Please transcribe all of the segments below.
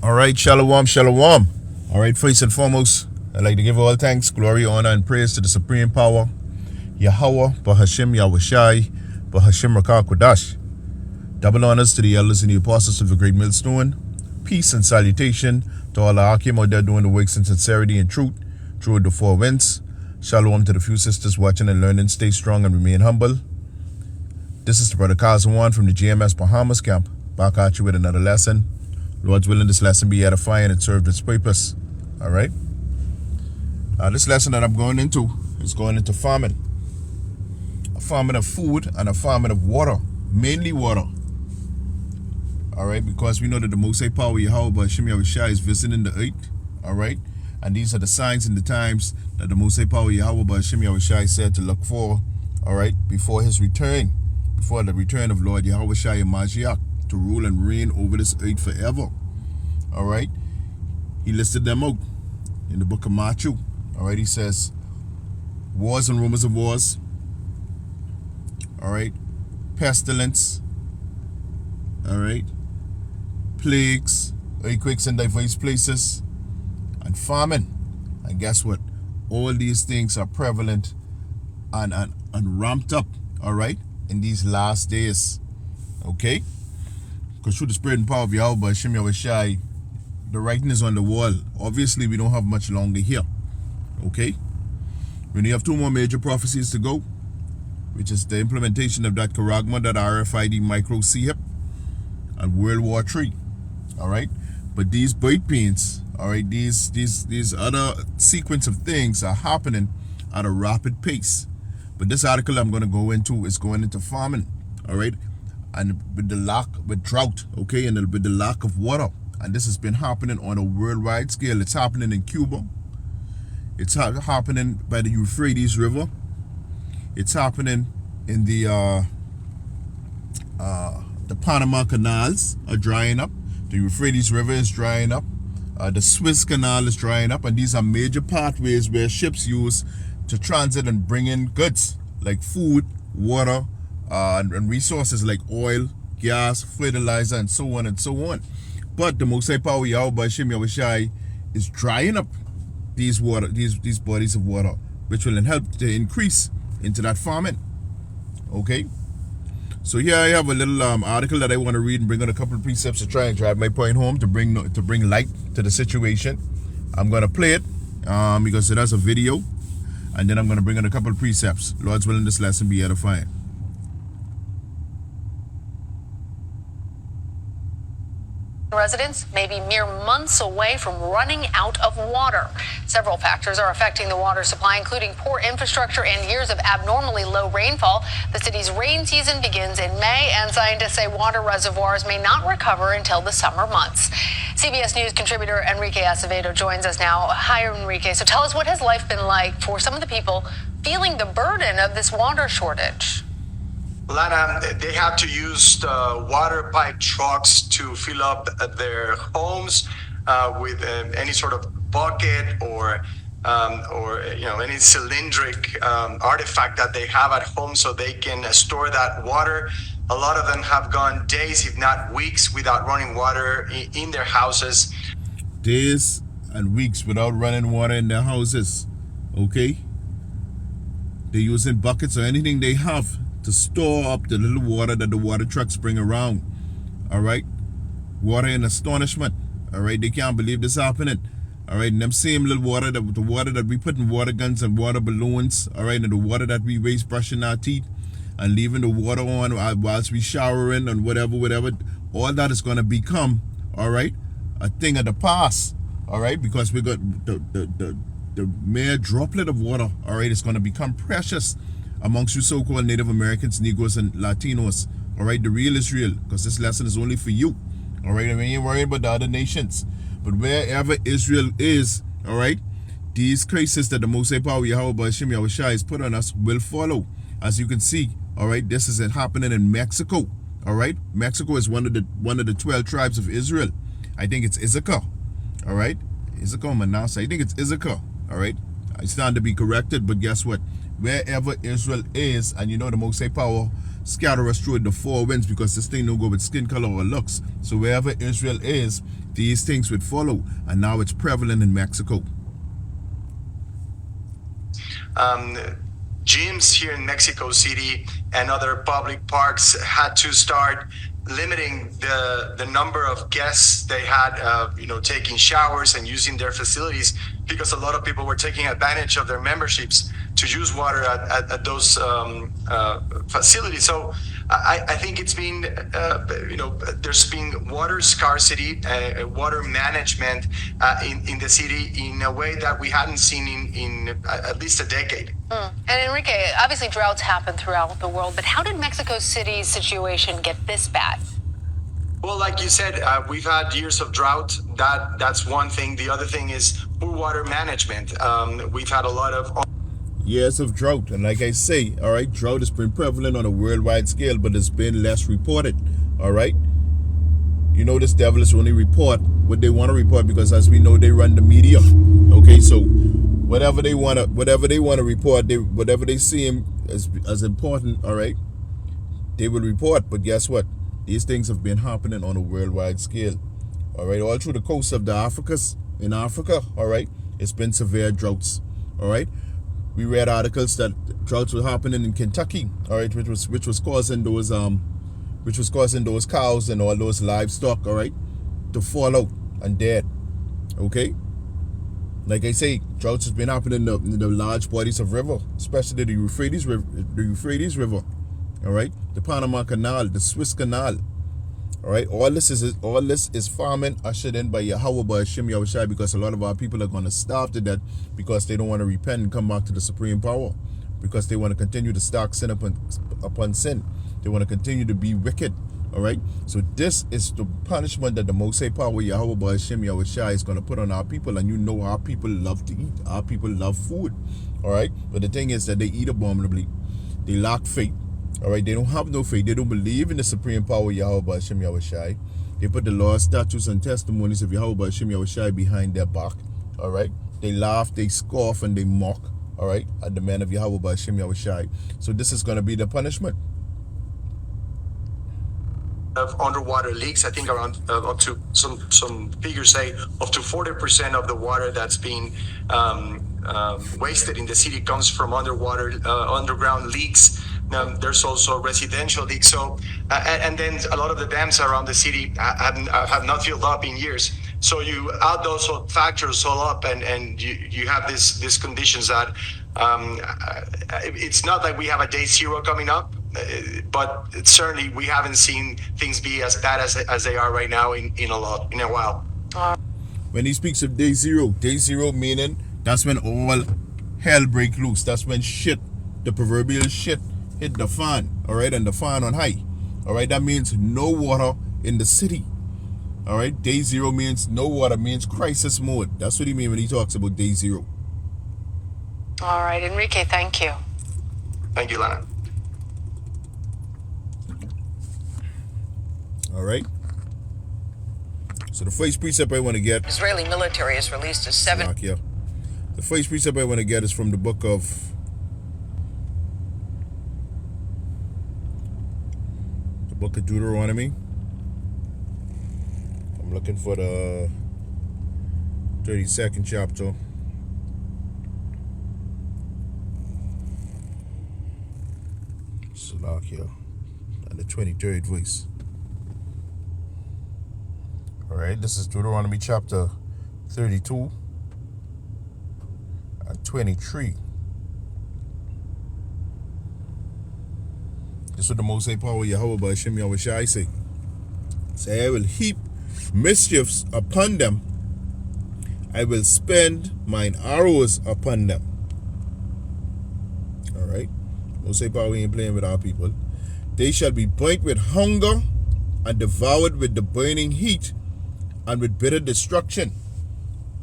All right, shalom, shalom. All right, first and foremost, I'd like to give all thanks, glory, honor, and praise to the supreme power, Yahweh, Bahashim, Yahushai, Bahashim, Rakah, Kodash. Double honors to the elders and the apostles of the great millstone. Peace and salutation to all the Akim out there doing the works in sincerity and truth through the four winds. Shalom to the few sisters watching and learning. Stay strong and remain humble. This is the brother Kazawan from the GMS Bahamas camp. Back at you with another lesson. Lord's willing, this lesson be edifying and serve its purpose. All right. This lesson that I'm going into is going into famine. A famine of food and a famine of water, mainly water. All right, because we know that the Most High Power Yahweh Bashim Yahushai is visiting the earth. All right, and these are the signs and the times that the Most High Power Yahweh Bashim Yahushai said to look for. All right, before his return, before the return of Lord Yahweh Shai Mashiach to rule and reign over this earth forever. All right, he listed them out in the book of Matthew. All right, he says wars and rumors of wars. All right, pestilence. All right, plagues, earthquakes in diverse places, and famine. And guess what? All these things are prevalent and ramped up, all right, in these last days. Okay? Because through the spirit and power of Yahweh, Shem Yahushai, the writing is on the wall. Obviously, we don't have much longer here. Okay? We only have two more major prophecies to go, which is the implementation of that Karagma, that RFID micro CHIP, and World War III. All right? But these birth pains, all right, these other sequence of things are happening at a rapid pace. But this article I'm going to go into is going into famine, all right, and with drought, okay, and with the lack of water. And this has been happening on a worldwide scale. It's happening in Cuba. It's happening by the Euphrates River. It's happening in the Panama canals are drying up. The Euphrates River is drying up. The Suez Canal is drying up, and these are major pathways where ships use to transit and bring in goods like food, water, and resources like oil, gas, fertilizer, and so on and so on. But the Most High Power Yahweh Bashim Yahushai is drying up these bodies of water, which will help to increase into that famine. Okay. So here I have a little article that I want to read and bring on a couple of precepts to try and drive my point home, to bring light to the situation. I'm going to play it because it has a video, and then I'm going to bring on a couple of precepts. Lord's willing, this lesson be edifying. Residents may be mere months away from running out of water. Several factors are affecting the water supply, including poor infrastructure and years of abnormally low rainfall. The city's rain season begins in May, and scientists say water reservoirs may not recover until the summer months. CBS News contributor Enrique Acevedo joins us now. Hi, Enrique. So tell us, what has life been like for some of the people feeling the burden of this water shortage? Lana, they have to use water pipe trucks to fill up their homes with any sort of bucket or any cylindric artifact that they have at home, so they can store that water. A lot of them have gone days, if not weeks, without running water in their houses. Days and weeks without running water in their houses. Okay? They're using buckets or anything they have to store up the little water that the water trucks bring around. All right? Water in astonishment. All right? They can't believe this happening. All right? And them same little water, the water that we put in water guns and water balloons, all right, and the water that we waste brushing our teeth and leaving the water on whilst we showering and whatever, all that is going to become, all right, a thing of the past. All right? Because we got the mere droplet of water, all right, is going to become precious amongst you so-called Native Americans, Negroes, and Latinos. All right, the real Israel, because this lesson is only for you. All right, I mean, you're worried about the other nations. But wherever Israel is, all right, these curses that the Most High Power Yahweh Bashim Yahushai has put on us will follow. As you can see, all right, this is happening in Mexico. All right, Mexico is one of the 12 tribes of Israel. I think it's Issachar. All right, Issachar, Manasseh. I think it's Issachar. All right, I stand to be corrected, but guess what? Wherever Israel is, and you know the Most High Power scatter us through the four winds, because this thing don't go with skin color or looks. So wherever Israel is, these things would follow, and now it's prevalent in Mexico. Gyms here in Mexico City and other public parks had to start limiting the number of guests they had, taking showers and using their facilities, because a lot of people were taking advantage of their memberships to use water at those facilities. So I think it's been, there's been water scarcity, water management in the city in a way that we hadn't seen in at least a decade. And Enrique, obviously droughts happen throughout the world, but how did Mexico City's situation get this bad? Well, like you said, we've had years of drought. That's one thing. The other thing is poor water management. We've had a lot of years of drought, and like I say, all right, drought has been prevalent on a worldwide scale, but it's been less reported. All right, this devilish only report what they want to report, because as we know, they run the media. Okay, so whatever they want to report, whatever they see as important, all right, they will report. But guess what? These things have been happening on a worldwide scale. All right, all through the coast of in Africa, all right, it's been severe droughts. All right, we read articles that droughts were happening in Kentucky, all right, which was causing those cows and all those livestock, all right, to fall out and dead. Okay, like I say, droughts has been happening in the large bodies of river, especially the Euphrates River, all right, the Panama Canal, the Suez Canal. All right, all this is famine ushered in by Yahweh, by Hashem Yahushai, because a lot of our people are going to starve to death because they don't want to repent and come back to the supreme power, because they want to continue to stack sin upon sin. They want to continue to be wicked. All right, so this is the punishment that the Most High Power Yahweh by Hashem Yahushai is going to put on our people. And our people love to eat. Our people love food. All right, but the thing is that they eat abominably. They lack faith. All right, they don't have no faith. They don't believe in the supreme power Yahweh by Hashem Yahushai. They put the laws, statutes, and testimonies of Yahweh by Hashem Yahushai behind their back. All right, they laugh, they scoff, and they mock. All right, at the man of Yahweh by Hashem Yahushai. So this is going to be the punishment. Of underwater leaks, I think around up to some figures say up to 40% of the water that's being wasted in the city comes from underground leaks. There's also residential leaks. So and then a lot of the dams around the city have not filled up in years. So you add those factors all up, and you have these conditions that it's not like we have a day zero coming up. But certainly we haven't seen things be as bad as they are right now in a while. When he speaks of day zero meaning that's when all hell break loose. That's when the proverbial shit hit the fan, all right, and the fan on high. All right, that means no water in the city. All right, day zero means no water, means crisis mode. That's what he means when he talks about day zero. All right, Enrique, thank you. Thank you, Lana. All right. So the first precept I want to get. Israeli military has released a 7. The first precept I want to get is from the book of Deuteronomy. I'm looking for the 32nd chapter. Salakia. And the 23rd verse. All right, this is Deuteronomy chapter 32 and 23. This is what the Most High Power Yahweh by Hashem Yahushai say. Say, I will heap mischiefs upon them. I will spend mine arrows upon them. All right, Most High Power ain't playing with our people. They shall be burnt with hunger and devoured with the burning heat and with bitter destruction.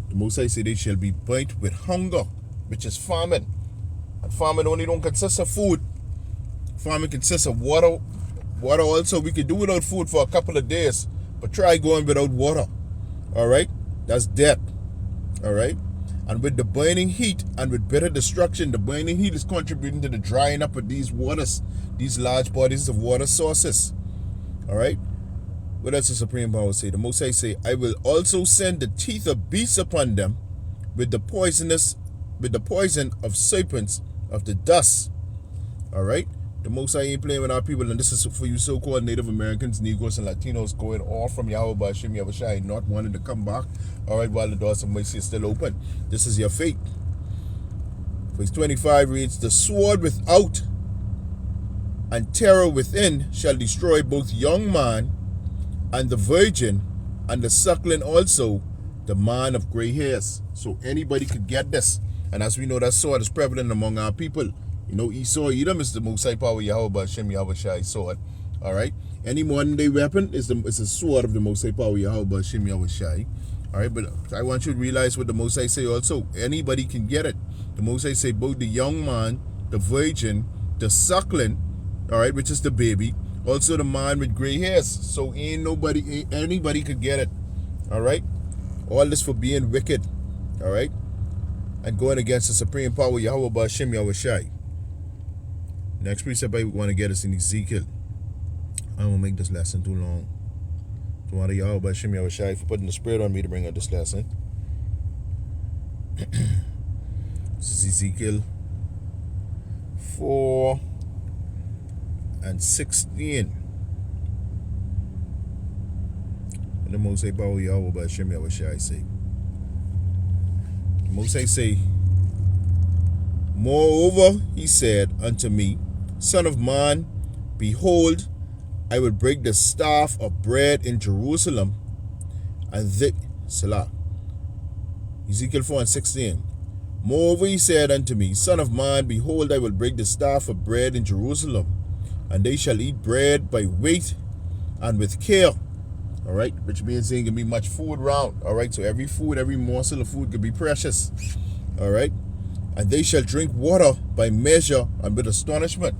The Most High say they shall be burnt with hunger, which is famine. And famine only don't consist of food. Famine consists of water. Water also, we could do without food for a couple of days, but try going without water. All right? That's death. All right? And with the burning heat and with bitter destruction, the burning heat is contributing to the drying up of these waters, these large bodies of water sources. All right? What does the Supreme Power say? The Most High say, I will also send the teeth of beasts upon them with the poison of serpents of the dust. All right? The Most High ain't playing with our people, and this is for you so-called Native Americans, Negroes, and Latinos going off from Yahweh Ba'Shem Yahushai, not wanting to come back, all right, while the doors of mercy is still open. This is your fate. Verse 25 reads, the sword without and terror within shall destroy both young man and the virgin and the suckling also, the man of gray hairs. So anybody could get this. And as we know, that sword is prevalent among our people. You know, Esau, Edom is the Most High Power, Yahweh Ba'Shem Yahushai sword. All right? Any modern day weapon is a sword of the Most High Power, Yahweh Ba'Shem Yahushai. All right? But I want you to realize what the Most High say also. Anybody can get it. The Most High say both the young man, the virgin, the suckling, all right, which is the baby, also the man with gray hairs. So anybody could get it. All right? All this for being wicked. All right? And going against the supreme power, Yahweh Ba'Shem Yahushai. Next precept I want to get is in Ezekiel. I won't make this lesson too long. So I want Yahweh Ba'Shem Yahushai for putting the spirit on me to bring out this lesson. This is Ezekiel 4 and 16. And the Most High Power Yahweh Ba'Shem Yahushai say. The Most High say, moreover, he said unto me, Son of man, behold, I will break the staff of bread in Jerusalem, and Salah. Ezekiel 4 and 16. Moreover, he said unto me, Son of man, behold, I will break the staff of bread in Jerusalem, and they shall eat bread by weight and with care. All right, which means there ain't gonna be much food around. All right, so every morsel of food could be precious. All right, and they shall drink water by measure and with astonishment.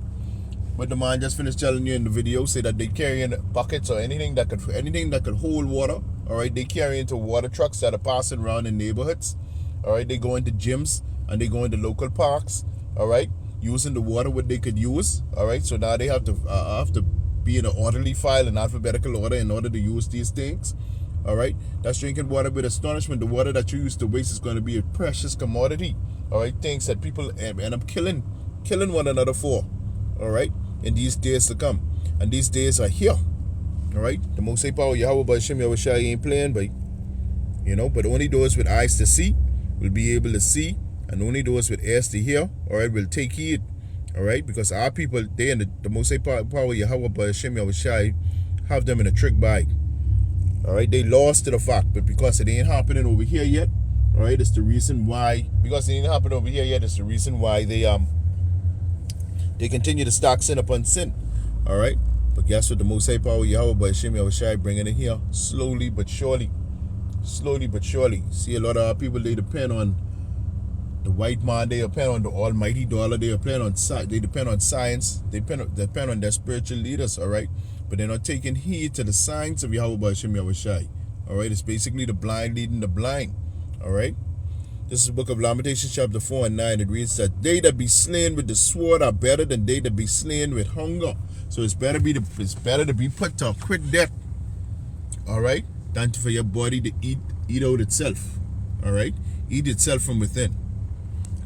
But the man just finished telling you in the video, say that they carrying buckets or anything that could hold water. All right, they carry into water trucks that are passing around in neighborhoods. All right, they go into gyms and they go into local parks. All right, using the water what they could use. All right, so now they have to be in an orderly file in alphabetical order in order to use these things. All right, that's drinking water with astonishment. The water that you used to waste is going to be a precious commodity. All right, things that people end up killing one another for. All right, in these days to come, and these days are here. All right, the Most High Power Yahweh Ba'Shem Yahushai ain't playing, but but only those with eyes to see will be able to see, and only those with ears to hear, all right, will take heed. All right, because our people, they and the Most High Power Yahweh Ba'Shem Yahushai have them in a trick bag. All right, they lost to the fact, but because it ain't happening over here yet, all right, it's the reason why. Because it ain't happening over here yet, it's the reason why they continue to stack sin upon sin. All right, but guess what? The Most High Power Yahweh Ba'Shem Yahushai bringing it here slowly but surely. Slowly but surely. See, a lot of our people, they depend on the white man, they depend on the almighty dollar, they depend on science, they depend on their spiritual leaders, all right? But they're not taking heed to the signs of Yahweh Ba'Shem Yahushai. All right, it's basically the blind leading the blind. All right, this is the book of Lamentations chapter 4 and 9. It reads that they that be slain with the sword are better than they that be slain with hunger. So it's better to be put to a quick death, all right, than for your body to eat out itself. All right, eat itself from within.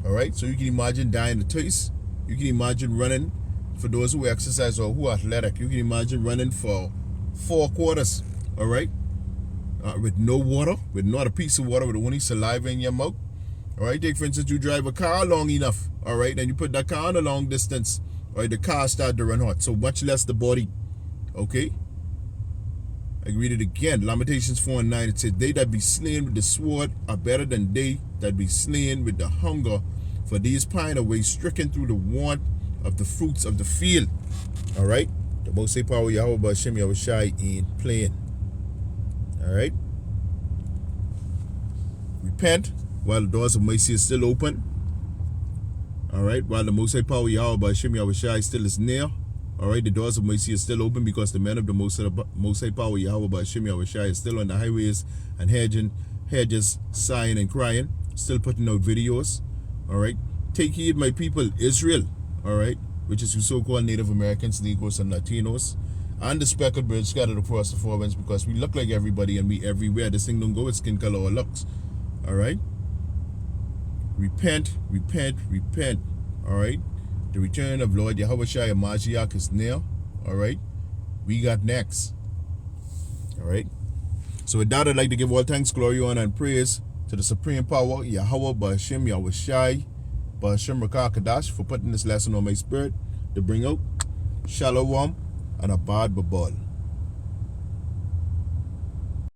All right, so you can imagine dying of thirst. You can imagine running, for those who exercise or who are athletic, you can imagine running for 4 quarters, all right, with no water, with not a piece of water, with only saliva in your mouth. All right, take for instance, you drive a car long enough, all right, and you put that car on a long distance, all right, the car starts to run hot, so much less the body, okay? I read it again, Lamentations 4 and 9, it says, they that be slain with the sword are better than they that be slain with the hunger, for these pine away stricken through the want of the fruits of the field. All right, the Most High Power Yahweh Ba'Shem Yahushai ain't playing. All right, repent while the doors of mercy is still open. All right, while the Most High Power Yahweh Ba'Shem Yahushai still is near. All right, the doors of mercy is still open because the men of the Most High Power Yahweh Ba'Shem Yahushai is still on the highways and hedges, sighing and crying. still putting out videos. All right. Take heed, my people, Israel. All right. Which is your so-called Native Americans, Negroes, and Latinos. And the speckled birds scattered across the four winds, because we look like everybody and we everywhere. This thing don't go with skin color or looks. All right. Repent, repent, repent. All right. The return of Lord Yahushua Mashiach is near. All right. We got next. All right. So with that, I'd like to give all thanks, glory, honor, and praise to the supreme power, Yahweh, Ba'Hashem, Yahushai, Ba'Hashem Rakah Kadash, for putting this lesson on my spirit to bring out Shalom and Abad Babal.